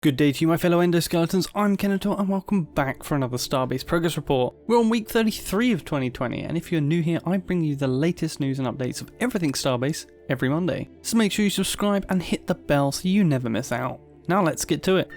Good day to you, my fellow endoskeletons. I'm Kenetor and welcome back for another Starbase progress report. We're on week 33 of 2020, and if you're new here, I bring you the latest news and updates of everything Starbase every Monday. So make sure you subscribe and hit the bell so you never miss out. Now let's get to it.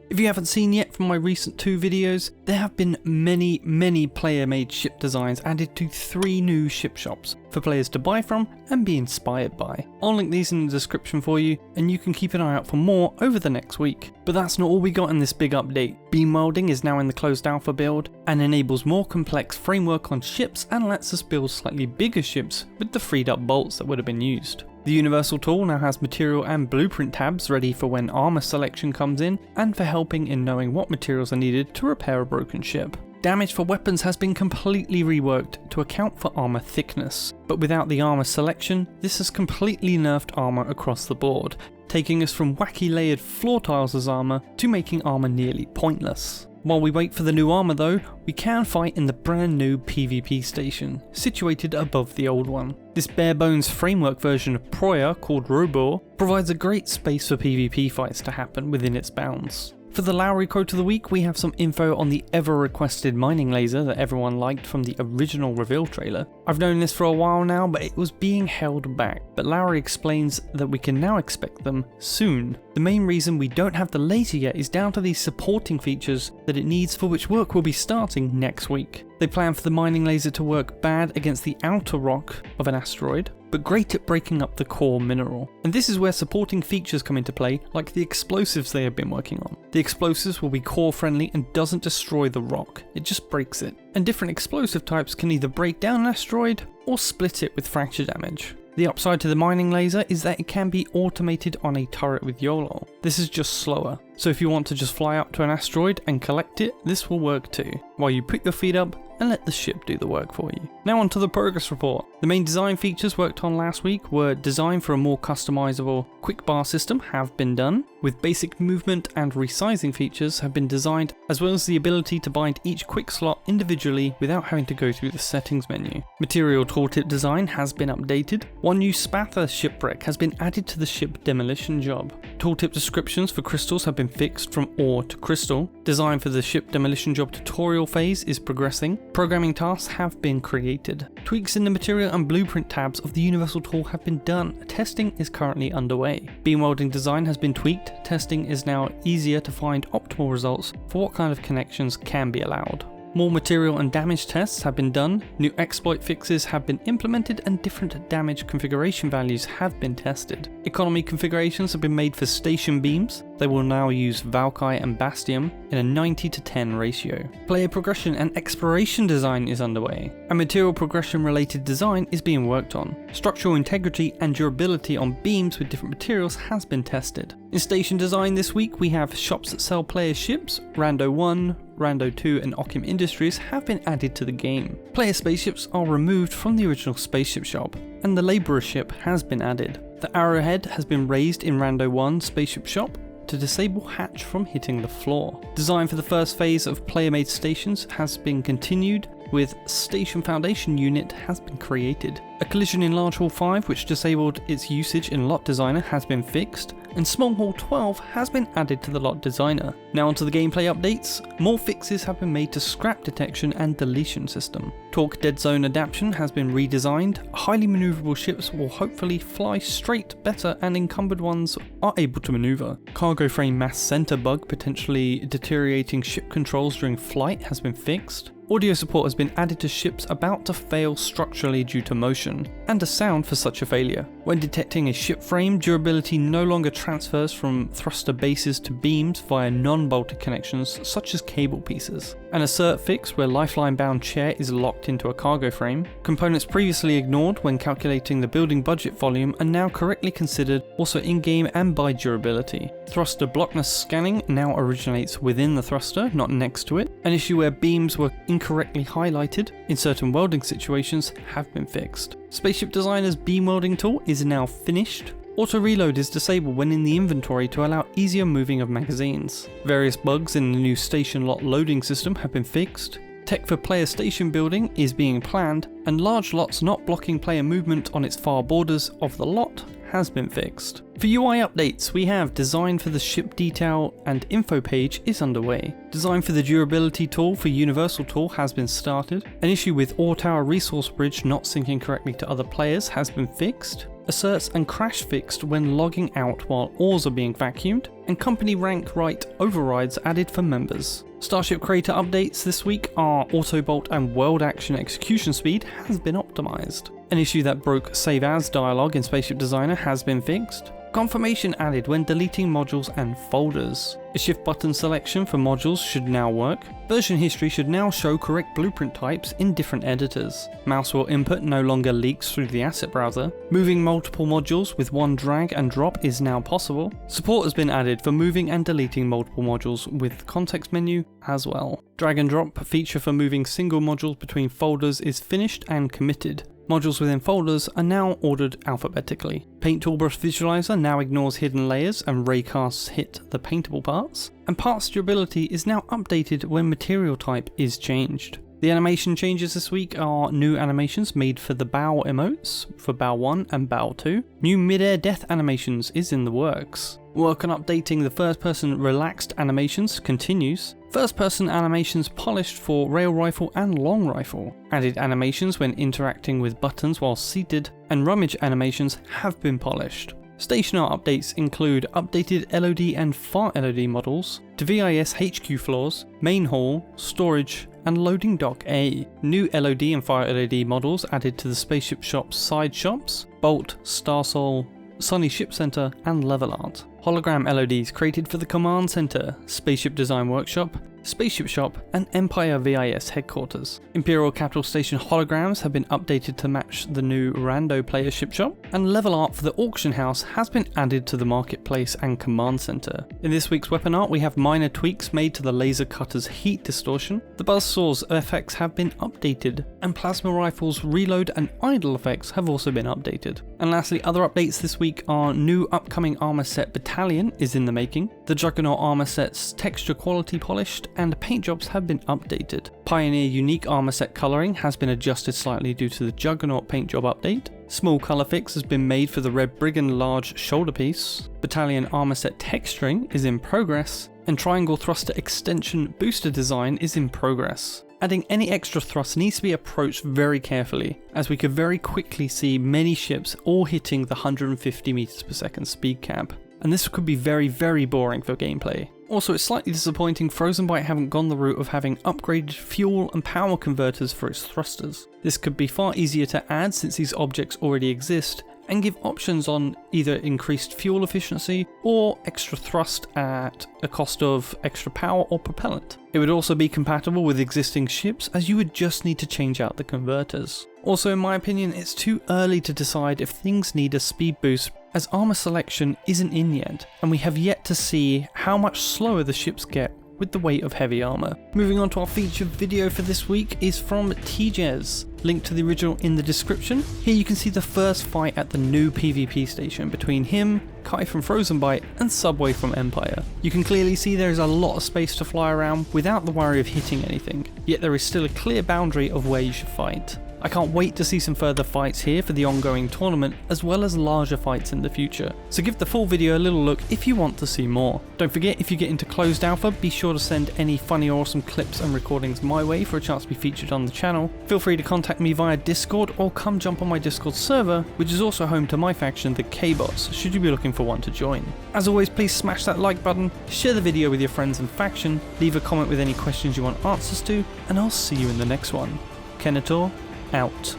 If you haven't seen yet from my recent 2 videos, there have been many player-made ship designs added to 3 new ship shops for players to buy from and be inspired by. I'll link these in the description for you, and you can keep an eye out for more over the next week. But that's not all we got in this big update. Beam welding is now in the closed alpha build and enables more complex framework on ships and lets us build slightly bigger ships with the freed up bolts that would have been used. The universal tool now has material and blueprint tabs ready for when armour selection comes in and for helping in knowing what materials are needed to repair a broken ship. Damage for weapons has been completely reworked to account for armour thickness, but without the armour selection, this has completely nerfed armour across the board, taking us from wacky layered floor tiles as armour to making armour nearly pointless. While we wait for the new armour though, we can fight in the brand new PvP station, situated above the old one. This bare bones framework version of Proya called Robor provides a great space for PvP fights to happen within its bounds. For the Lowry quote of the week, we have some info on the ever requested mining laser that everyone liked from the original reveal trailer. I've known this for a while now, but it was being held back, but Lowry explains that we can now expect them soon. The main reason we don't have the laser yet is down to these supporting features that it needs, for which work will be starting next week. They plan for the mining laser to work bad against the outer rock of an asteroid, but great at breaking up the core mineral. And this is where supporting features come into play, like the explosives they have been working on. The explosives will be core friendly and doesn't destroy the rock, it just breaks it. And different explosive types can either break down an asteroid or split it with fracture damage. The upside to the mining laser is that it can be automated on a turret with YOLO. This is just slower, so if you want to just fly up to an asteroid and collect it, this will work too, while you put your feet up and let the ship do the work for you. Now on to the progress report. The main design features worked on last week were designed for a more customizable quick bar system have been done, with basic movement and resizing features have been designed, as well as the ability to bind each quick slot individually without having to go through the settings menu. Material tooltip design has been updated. One new Spatha shipwreck has been added to the ship demolition job. Tooltip descriptions for crystals have been fixed from ore to crystal. Design for the ship demolition job tutorial phase is progressing. Programming tasks have been created. Tweaks in the material and blueprint tabs of the universal tool have been done. Testing is currently underway. Beam welding design has been tweaked. Testing is now easier to find optimal results for what kind of connections can be allowed. More material and damage tests have been done, new exploit fixes have been implemented, and different damage configuration values have been tested. Economy configurations have been made for station beams. They will now use Valkyrie and Bastion in a 90:10 ratio. Player progression and exploration design is underway, and material progression related design is being worked on. Structural integrity and durability on beams with different materials has been tested. In station design this week, we have shops that sell player ships. Rando 1, Rando 2 and Occam Industries have been added to the game. Player spaceships are removed from the original spaceship shop, and the labourer ship has been added. The arrowhead has been raised in Rando 1 spaceship shop to disable hatch from hitting the floor. Design for the first phase of player-made stations has been continued, with Station Foundation Unit has been created. A collision in Large Hall 5 which disabled its usage in Lot Designer has been fixed, and Small Hall 12 has been added to the Lot Designer. Now onto the gameplay updates. More fixes have been made to scrap detection and deletion system. Torque Dead Zone Adaptation has been redesigned. Highly maneuverable ships will hopefully fly straight better, and encumbered ones are able to maneuver. Cargo frame mass center bug potentially deteriorating ship controls during flight has been fixed. Audio support has been added to ships about to fail structurally due to motion, and a sound for such a failure. When detecting a ship frame, durability no longer transfers from thruster bases to beams via non-bolted connections such as cable pieces. An assert fix where lifeline-bound chair is locked into a cargo frame. Components previously ignored when calculating the building budget volume are now correctly considered, also in-game and by durability. Thruster blockness scanning now originates within the thruster, not next to it. An issue where beams were incorrectly highlighted in certain welding situations have been fixed. Spaceship Designer's beam welding tool is now finished. Auto reload is disabled when in the inventory to allow easier moving of magazines. Various bugs in the new station lot loading system have been fixed. Tech for player station building is being planned, and large lots not blocking player movement on its far borders of the lot has been fixed. For UI updates, we have design for the ship detail and info page is underway. Design for the durability tool for universal tool has been started. An issue with ore tower resource bridge not syncing correctly to other players has been fixed. Asserts and crash fixed when logging out while ores are being vacuumed, and company rank right overrides added for members. Starship creator updates this week are Autobolt and World Action execution speed has been optimized. An issue that broke save as dialogue in Spaceship Designer has been fixed. Confirmation added when deleting modules and folders. A shift button selection for modules should now work. Version history should now show correct blueprint types in different editors. Mouse wheel input no longer leaks through the asset browser. Moving multiple modules with one drag and drop is now possible. Support has been added for moving and deleting multiple modules with context menu as well. Drag and drop feature for moving single modules between folders is finished and committed. Modules within folders are now ordered alphabetically. Paint Toolbrush Visualizer now ignores hidden layers and raycasts hit the paintable parts. And parts durability is now updated when material type is changed. The animation changes this week are new animations made for the bow emotes for bow 1 and bow 2. New mid-air death animations is in the works. Work on updating the first-person relaxed animations continues. First-person animations polished for rail rifle and long rifle. Added animations when interacting with buttons while seated, and rummage animations have been polished. Station art updates include updated LOD and FAR LOD models to VIS HQ floors, main hall, storage, and loading dock A. New LOD and FAR LOD models added to the Spaceship Shop's side shops, Bolt, Starsol, Sunny Ship Center, and Level Art. Hologram LODs created for the Command Center, Spaceship Design Workshop, Spaceship Shop, and Empire VIS headquarters. Imperial Capital Station holograms have been updated to match the new Rando player ship shop, and level art for the auction house has been added to the marketplace and command center. In this week's weapon art, we have minor tweaks made to the laser cutter's heat distortion. The buzzsaw's effects have been updated, and plasma rifles reload and idle effects have also been updated. And lastly, other updates this week are new upcoming armor set Battalion is in the making. The Juggernaut armor set's texture quality polished, and paint jobs have been updated. Pioneer unique armor set colouring has been adjusted slightly due to the Juggernaut paint job update. Small colour fix has been made for the Red Brigand large shoulder piece. Battalion armor set texturing is in progress, and triangle thruster extension booster design is in progress. Adding any extra thrust needs to be approached very carefully, as we could very quickly see many ships all hitting the 150 meters per second speed cap, and this could be very boring for gameplay. Also, it's slightly disappointing Frozenbyte haven't gone the route of having upgraded fuel and power converters for its thrusters. This could be far easier to add since these objects already exist, and give options on either increased fuel efficiency or extra thrust at a cost of extra power or propellant. It would also be compatible with existing ships, as you would just need to change out the converters. Also, in my opinion, it's too early to decide if things need a speed boost, as armor selection isn't in yet, and we have yet to see how much slower the ships get with the weight of heavy armor. Moving on to our featured video for this week is from TJez. Link to the original in the description. Here you can see the first fight at the new PvP station between him, Kai from Frozenbyte, and Subway from Empire. You can clearly see there is a lot of space to fly around without the worry of hitting anything, yet there is still a clear boundary of where you should fight. I can't wait to see some further fights here for the ongoing tournament, as well as larger fights in the future, so give the full video a little look if you want to see more. Don't forget, if you get into closed alpha, be sure to send any funny or awesome clips and recordings my way for a chance to be featured on the channel. Feel free to contact me via Discord, or come jump on my Discord server, which is also home to my faction, the K-Bots, should you be looking for one to join. As always, please smash that like button, share the video with your friends and faction, leave a comment with any questions you want answers to, and I'll see you in the next one. Kenetor, out.